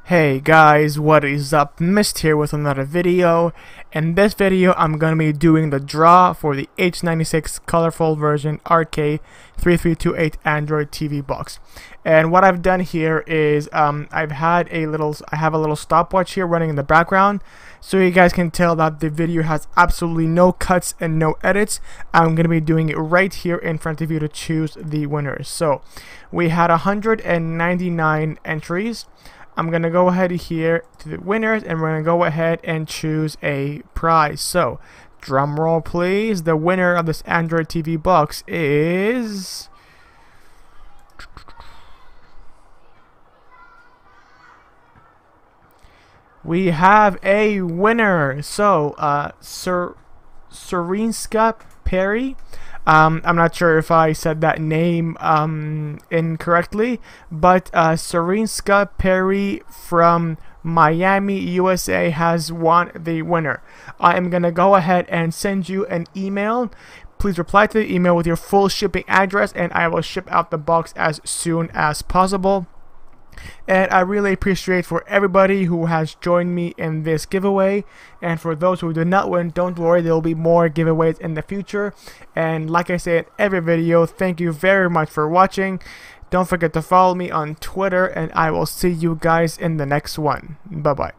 Hey guys, what is up? Mist here with another video. In this video, I'm going to be doing the draw for the H96 colorful version RK3328 Android TV box. And what I've done here is I have a little stopwatch here running in the background, so you guys can tell that the video has absolutely no cuts and no edits. I'm going to be doing it right here in front of you to choose the winners. So we had 199 entries. I'm gonna go ahead here to the winners, and we're gonna go ahead and choose a prize. So, drum roll please. The winner of this Android TV box is we have a winner. So, Serenska Perry. I'm not sure if I said that name incorrectly, but Serenska Perry from Miami, USA has won the winner. I am going to go ahead and send you an email. Please reply to the email with your full shipping address, and I will ship out the box as soon as possible. And I really appreciate for everybody who has joined me in this giveaway, and for those who did not win, don't worry, there will be more giveaways in the future. And like I say in every video, thank you very much for watching. Don't forget to follow me on Twitter, and I will see you guys in the next one. Bye bye.